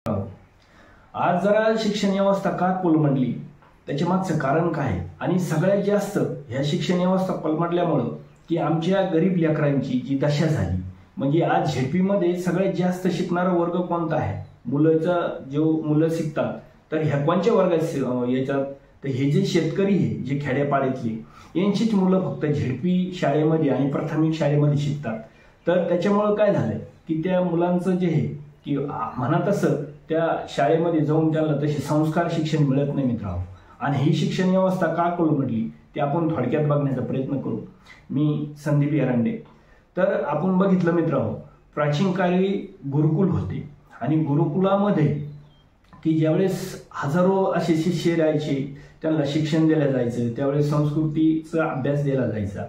आज जरा शिक्षण व्यवस्था का कोलमडली त्याच्या मागचं कारण काय आणि सगळ्यात जास्त ह्या शिक्षण व्यवस्था कोलमडल्यामुळं की आमच्या गरीब लेकरांची जी दशा झाली म्हणजे आज झेडपीमध्ये सगळ्यात जास्त शिकणारा वर्ग कोणता आहे मुलं शिकतात तर ह्या कोणत्या वर्गात याच्यात तर हे जे शेतकरी आहे जे खेड्यापाड्यातले यांचीच मुलं फक्त झेडपी शाळेमध्ये आणि प्राथमिक शाळेमध्ये शिकतात। तर त्याच्यामुळं काय झालंय की त्या मुलांचं जे आहे की म्हणा तसं त्या शाळेमध्ये जाऊन त्यांना तसे संस्कार शिक्षण मिळत नाही मित्रांनो। आणि ही शिक्षण व्यवस्था का कोलमडली ते आपण थोडक्यात बघण्याचा प्रयत्न करू। मी संदीप एरंडे। तर आपण बघितलं मित्रांनो प्राचीन काळी गुरुकुल होते आणि गुरुकुलामध्ये की ज्यावेळेस हजारो असे शिष्य राहायचे त्यांना शिक्षण दिलं जायचं त्यावेळेस संस्कृतीचा अभ्यास दिला जायचा।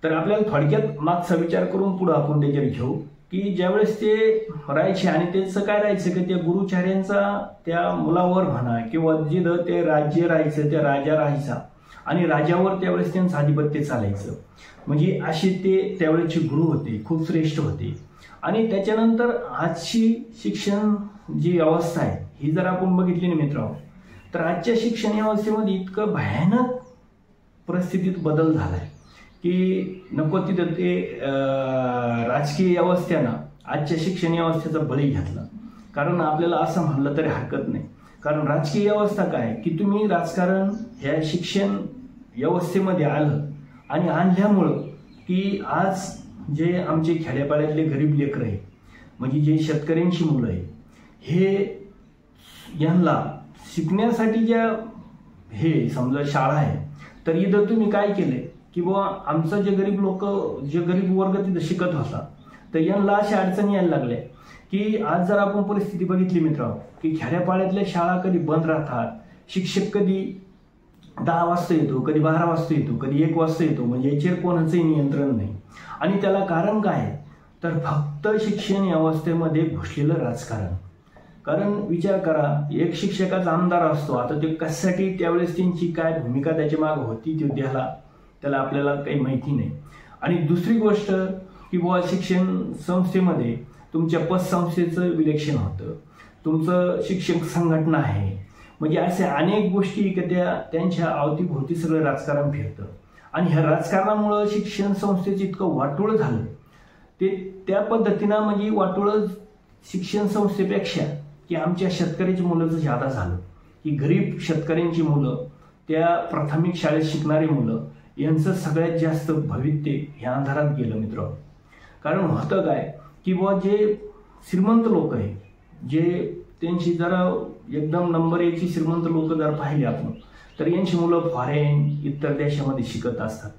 तर आपल्याला थोडक्यात मागचा विचार करून पुढे आपण त्याच्यावर घेऊ की ज्यावेळेस ते राहायचे आणि त्याचं काय राहायचं की त्या गुरुचार्यांचा त्या मुलावर म्हणा किंवा जिथं ते राज्य राहायचं त्या राजा राहायचा आणि राजावर त्यावेळेस त्यांचं आधिपत्य चालायचं म्हणजे असे ते त्यावेळेचे गुरु होते खूप श्रेष्ठ होते। आणि त्याच्यानंतर आजची शिक्षण जी अवस्था आहे ही जर आपण बघितली ना मित्रांनो तर आजच्या शिक्षण व्यवस्थेमध्ये इतकं भयानक परिस्थितीत बदल झालाय की नको तिथं ते राजकीय व्यवस्थेनं आजच्या शिक्षण व्यवस्थेचा बळी घेतला। कारण आपल्याला असं म्हणलं तरी हरकत नाही कारण राजकीय व्यवस्था काय की तुम्ही राजकारण ह्या शिक्षण व्यवस्थेमध्ये आलं आणि आणल्यामुळं की आज जे आमचे खेड्यापाड्यातले गरीब लेकरं आहे म्हणजे जे शेतकऱ्यांची मुलं आहे हे यांना शिकण्यासाठी ज्या हे समजा शाळा आहे तर इथं तुम्ही काय केले की बुवा आमचं जे गरीब वर्ग तिथं शिकत होता तर यांना अशा अडचणी यायला लागल्या की आज जर आपण परिस्थिती बघितली मित्रांनो की खेड्यापाड्यातल्या शाळा कधी बंद राहतात शिक्षक कधी 10 वाजता येतो कधी 12 वाजता येतो कधी 1 वाजता येतो म्हणजे याच्यावर कोणाचंही नियंत्रण नाही। आणि त्याला कारण काय तर फक्त शिक्षण व्यवस्थेमध्ये घुसलेलं राजकारण। कारण विचार करा एक शिक्षकाचा आमदार असतो आता ते कशासाठी त्यावेळेस त्यांची काय भूमिका त्याच्या मागे होती ते त्याला आपल्याला काही माहिती नाही। आणि दुसरी गोष्ट की बुवा शिक्षण संस्थेमध्ये तुमच्या पतसंस्थेचं विलक्षण होतं तुमचं शिक्षक संघटना आहे म्हणजे असे अनेक गोष्टी की त्यांच्या अवतीभोवती सगळं राजकारण फिरतं। आणि ह्या राजकारणामुळं शिक्षण संस्थेचं इतकं वाटोळं झालं ते त्या पद्धतीनं म्हणजे वाटोळं शिक्षण संस्थेपेक्षा की आमच्या शेतकऱ्याची मुलाचं जादा झालं की गरीब शेतकऱ्यांची मुलं त्या प्राथमिक शाळेत शिकणारी मुलं यांचं सगळ्यात जास्त भविष्य ह्या अंधारात गेलं मित्रांनो। कारण होतं काय की बुवा जे श्रीमंत लोक आहे जे त्यांची जरा एकदम नंबर 1ची श्रीमंत लोक जर पाहिले आपण तर यांची मुलं फॉरेन इतर देशामध्ये शिकत असतात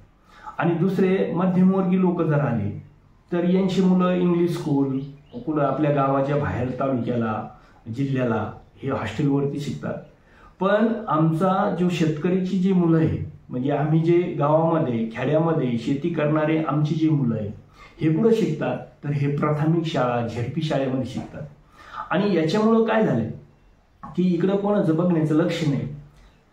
आणि दुसरे मध्यमवर्गीय लोक जर आले तर यांची मुलं इंग्लिश स्कूल कुठं आपल्या गावाच्या बाहेर तालुक्याला जिल्ह्याला हे हॉस्टेलवरती शिकतात। पण आमचा जो शेतकरीची जी मुलं आहे म्हणजे आम्ही जे गावामध्ये खेड्यामध्ये शेती करणारे आमची जी मुलं आहे हे कुठं शिकतात तर हे प्राथमिक शाळा झेडपी शाळेमध्ये शिकतात। आणि याच्यामुळं काय झालं की इकडं कोणाचं बघण्याचं लक्ष नाही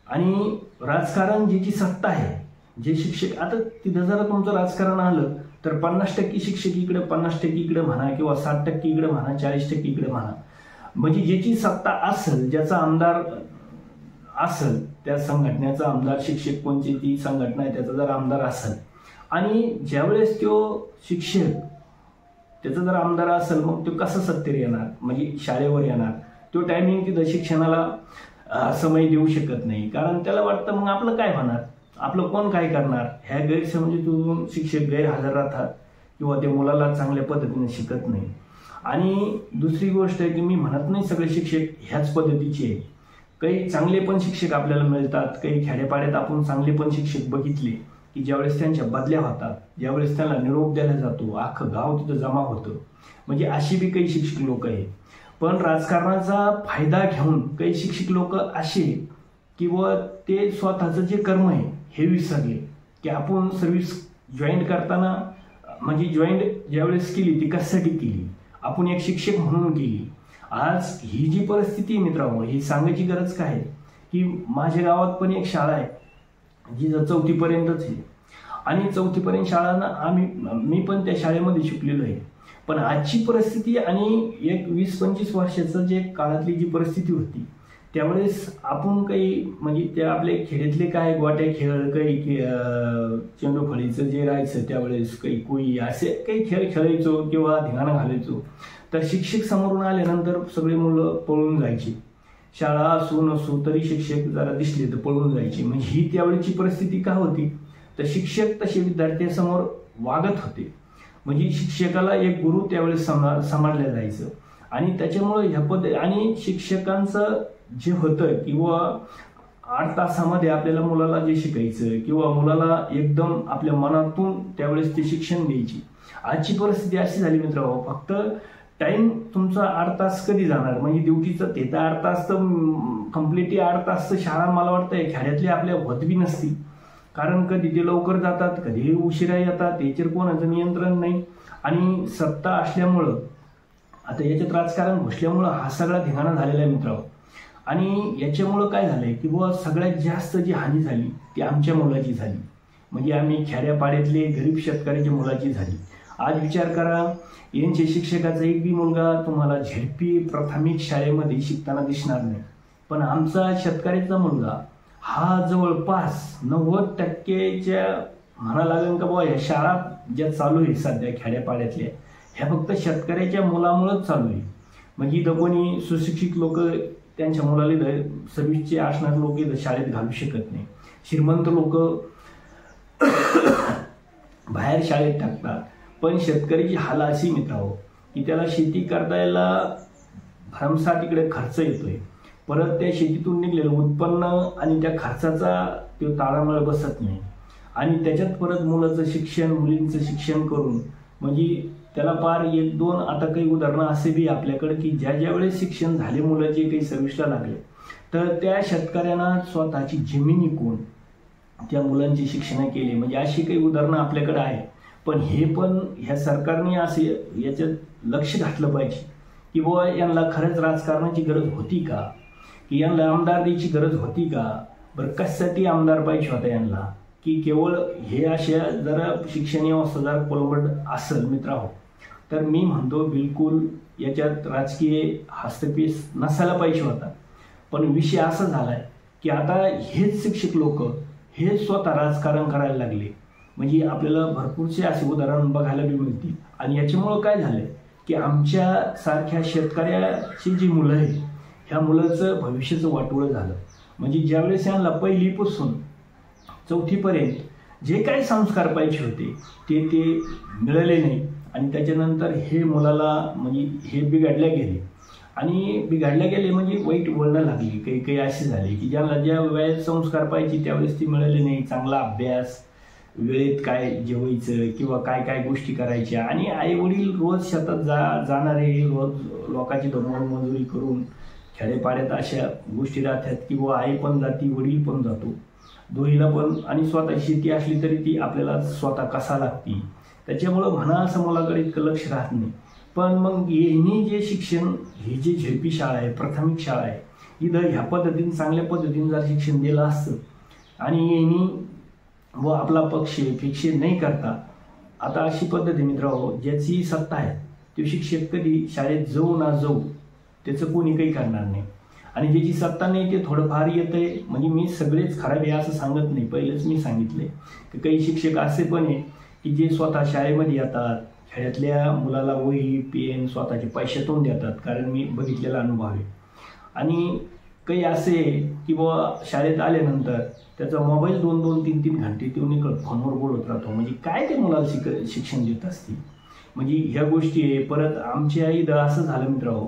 आणि राजकारण ज्याची सत्ता आहे जे शिक्षक आता तिथं जरा तुमचं राजकारण आलं तर 50% शिक्षक इकडे 50% इकडे म्हणा किंवा 60% इकडे म्हणा 40% इकडे म्हणा म्हणजे ज्याची सत्ता असेल ज्याचा आमदार असेल त्या संघटनेचा आमदार शिक्षक कोणती ती संघटना आहे त्याचा जर आमदार असेल आणि ज्यावेळेस तो शिक्षक त्याचा जर आमदार असेल मग तो कसं सत्तेवर येणार म्हणजे शाळेवर येणार तो टायमिंग तिथं शिक्षणाला समय देऊ शकत नाही कारण त्याला वाटतं मग आपलं काय होणार आपलं कोण काय करणार ह्या गैरसमजीतून शिक्षक गैरहजर राहतात किंवा त्या मुलाला चांगल्या पद्धतीने शिकत नाही। आणि दुसरी गोष्ट आहे की मी म्हणत नाही सगळे शिक्षक ह्याच पद्धतीचे आहे काही चांगले पण शिक्षक आपल्याला मिळतात काही खेड्यापाड्यात आपण चांगले पण शिक्षक बघितले की ज्यावेळेस त्यांच्या बदल्या होतात ज्यावेळेस त्यांना निरोप द्यायला जातो अख्खं गाव तिथं जमा होतं म्हणजे अशी बी काही शिक्षक लोक आहेत। पण राजकारणाचा फायदा घेऊन काही शिक्षक लोक असे किंवा ते स्वतःचं जे कर्म आहे हे विसरले की आपण सर्व्हिस जॉईन करताना म्हणजे जॉईन ज्यावेळेस केली ती कशासाठी केली आपण एक शिक्षक म्हणून केली। आज ही जी परिस्थिती मित्रांनो ही सांगायची गरज काय आहे की माझ्या गावात पण एक शाळा आहे जी 4थी पर्यंतच आहे आणि 4थी पर्यंत शाळांना मी पण त्या शाळेमध्ये शिकलेलो आहे पण आजची परिस्थिती आणि एक 20-25 वर्षाचं जे काळातली जी परिस्थिती होती त्यावेळेस आपण काही म्हणजे त्या आपले खेड्यातले काय गोट्या खेळ काही चेंडूफळीचं जे राहायचं त्यावेळेस काही कोई असे काही खेळ खेळायचो किंवा धिंगाणा घालायचो, तर शिक्षक समोरून आल्यानंतर सगळे मुलं पळून जायची. शाळा असू नसू तरी शिक्षक जरा दिसले तर पळून जायचे. म्हणजे ही त्यावेळेची परिस्थिती का होती, तर शिक्षक तसे विद्यार्थ्यांसमोर वागत होते. म्हणजे शिक्षकाला एक गुरु त्यावेळेस समजलं जायचं. आणि त्याच्यामुळे ह्या आणि शिक्षकांचं जे होतं किंवा 8 तासामध्ये आपल्याला मुलाला जे शिकायचं किंवा मुलाला एकदम आपल्या मनातून त्यावेळेस ते शिक्षण द्यायची. आजची परिस्थिती अशी झाली मित्रांनो, फक्त टाइम तुमचा 8 तास कधी जाणार, म्हणजे ड्युटीचं ते तर 8 तास तर कम्प्लिटली 8 तास शाळा मला वाटतंय खेड्यातली आपल्या होत बी नसती. कारण कधी ते लवकर जातात कधी उशिरा येतात, त्याच्यावर कोणाचं नियंत्रण नाही. आणि सत्ता असल्यामुळं आता याच्यात राजकारण घुसल्यामुळं हा सगळा धिंगाणा झालेला आहे मित्रांनो. आणि याच्यामुळं काय झालंय की बुवा सगळ्यात जास्त जी हानी झाली ती आमच्या मुलाची झाली. म्हणजे आम्ही खेड्यापाड्यातले गरीब शेतकऱ्याच्या मुलाची झाली. आज विचार करा, यांच्या शिक्षकाचा एक बी मुलगा तुम्हाला झेडपी प्राथमिक शाळेमध्ये शिकताना दिसणार नाही. पण आमचा शेतकऱ्याचा मुलगा हा जवळपास 90%च्या म्हणा लागेल का बाबा ह्या शाळा ज्या चालू आहे सध्या खेड्यापाड्यातल्या ह्या फक्त शेतकऱ्याच्या मुलामुळेच चालू आहे. म्हणजे इथं कोणी सुशिक्षित लोक त्यांच्या मुलाला सर्व्हिसचे असणारे लोक इथं शाळेत घालू शकत नाही. श्रीमंत लोक बाहेर शाळेत टाकतात. पण शेतकऱ्याची हाल अशी मित्रांनो की त्याला शेती करतायला भरमसाठ इकडे खर्च येतोय. परत त्या शेतीतून निघलेलं उत्पन्न आणि त्या खर्चाचा तो ताळमेळ बसत नाही. आणि त्याच्यात परत मुलाचं शिक्षण मुलींचं शिक्षण करून म्हणजे त्याला पार 1-2 आता काही उदाहरणं असे बी आपल्याकडे की ज्या वेळेस शिक्षण झाले मुलाचे काही सर्व्हिसला लागले तर त्या शेतकऱ्यांना स्वतःची जमीन विकून त्या मुलांची शिक्षण केले. म्हणजे अशी काही उदाहरणं आपल्याकडे आहे. पण हे पण ह्या सरकारने असे याच्यात लक्ष घातलं पाहिजे की बुवा यांना खरंच राजकारणाची गरज होती का, की यांना आमदारकीची गरज होती का. बरं कशासाठी आमदार पाहिजे होता यांना, की केवळ हे अशा जरा शिक्षण व्यवस्था जर कोलमड असेल मित्रांनो तर मी म्हणतो बिलकुल याच्यात राजकीय हस्तक्षेप नसायला पाहिजे होता. पण विषय असा झालाय की आता हेच शिक्षक लोक हे स्वतः राजकारण करायला लागले. म्हणजे आपल्याला भरपूरसे असे उदाहरण बघायला बी मिळतील. आणि याच्यामुळं काय झालंय की आमच्या सारख्या शेतकऱ्याची जी मुलं आहेत ह्या मुलाचं भविष्याचं वाटोळं झालं. म्हणजे ज्यावेळेस यांना पहिलीपासून 4थीपर्यंत जे काही संस्कार पाहिजे होते ते मिळाले नाही. आणि त्याच्यानंतर हे मुलाला म्हणजे हे बिघडल्या गेले. आणि बिघडल्या गेले म्हणजे वाईट वळणं लागली. काही काही असे झाले की ज्यांना ज्या वेळेत संस्कार पाहिजे त्यावेळेस ती मिळाले नाही. चांगला अभ्यास, वेळेत काय जेवायचं किंवा काय काय गोष्टी करायच्या. आणि आई वडील रोज शेतात जाणारे रोज लोकांची मजुरी करून खेडेपाड्यात अशा गोष्टी राहतात की बुवा आई पण जाती वडील पण जातो दोहीला पण. आणि स्वतः शेती असली तरी ती आपल्याला स्वतः कसा लागती. त्याच्यामुळं म्हणा असं मुलाकडे इतकं लक्ष राहत नाही. पण मग यांनी जे शिक्षण ही जी झेडपी शाळा आहे प्राथमिक शाळा आहे इथं ह्या पद्धतीने चांगल्या पद्धतीने जर शिक्षण दिलं असतं आणि यांनी व आपला पक्ष फिक्ष नाही करता आता अशी पद्धती मित्रांनो ज्याची सत्ता आहे तो शिक्षक कधी शाळेत जाऊ ना जाऊ त्याचं कोणी काही करणार नाही. आणि ज्याची सत्ता नाही ते थोडंफार येतंय. म्हणजे मी सगळेच खराब आहे असं सांगत नाही. पहिलेच मी सांगितले की काही शिक्षक असे पण आहे की जे स्वतः शाळेमध्ये येतात शाळेतल्या मुलाला वही पेन स्वतःचे पैशातून देतात. कारण मी बघितलेला अनुभव आहे. आणि काही असे की बुवा शाळेत आल्यानंतर त्याचा मोबाईल 2-2, 3-3 घंटे तो निकळत फोनवर बोलत राहतो. म्हणजे काय ते मुलाला शिक्षण देत असतील. म्हणजे ह्या गोष्टी आहे. परत आमच्या इथं असं झालं मित्रांनो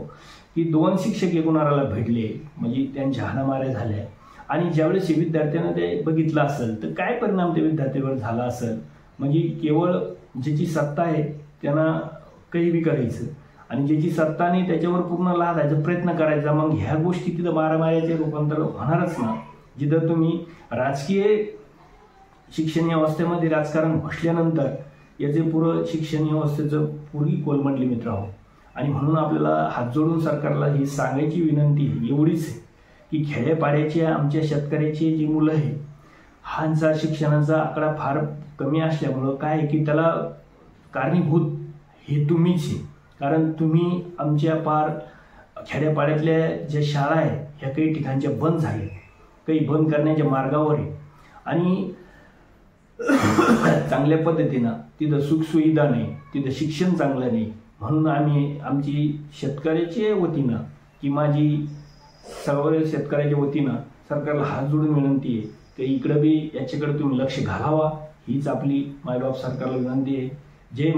की 2 शिक्षक एकूणाला भेटले म्हणजे त्यांच्या हाणामाऱ्या झाल्या. आणि ज्यावेळेस विद्यार्थ्यांना ते बघितलं असेल तर काय परिणाम त्या विद्यार्थ्यावर झाला असेल. म्हणजे केवळ ज्याची सत्ता आहे त्यांना काही बी करायचं आणि ज्याची सत्ता नाही त्याच्यावर पूर्ण लादायचा प्रयत्न करायचा. मग ह्या गोष्टी तिथं मारामाऱ्याचे रूपांतर होणारच ना. जिथं तुम्ही राजकीय शिक्षण व्यवस्थेमध्ये राजकारण घुसल्यानंतर याचे पुरं शिक्षण व्यवस्थेचं पुरी कोलमडली मित्रांनो. आणि म्हणून आपल्याला हात जोडून सरकारला ही सांगायची विनंती एवढीच आहे की खेड्यापाड्याच्या आमच्या शेतकऱ्याची जी मुलं आहे ह्यांचा शिक्षणाचा आकडा फार कमी असल्यामुळं काय की त्याला कारणीभूत हे तुम्हीच आहे. कारण तुम्ही आमच्या पार खेड्यापाड्यातल्या ज्या शाळा आहेत ह्या काही ठिकाणच्या बंद झाल्या, काही बंद करण्याच्या मार्गावर आहे आणि चांगल्या पद्धतीनं तिथं सुखसुविधा नाही, तिथं शिक्षण चांगलं नाही. म्हणून आम्ही आमची शेतकऱ्याच्या वतीनं की माझी सर्व शेतकऱ्याच्या वतीनं सरकारला हात जोडून विनंती आहे की इकडं बी याच्याकडे तुम्ही लक्ष घालावा, हीच आपली मायबाप सरकारला विनंती आहे. जय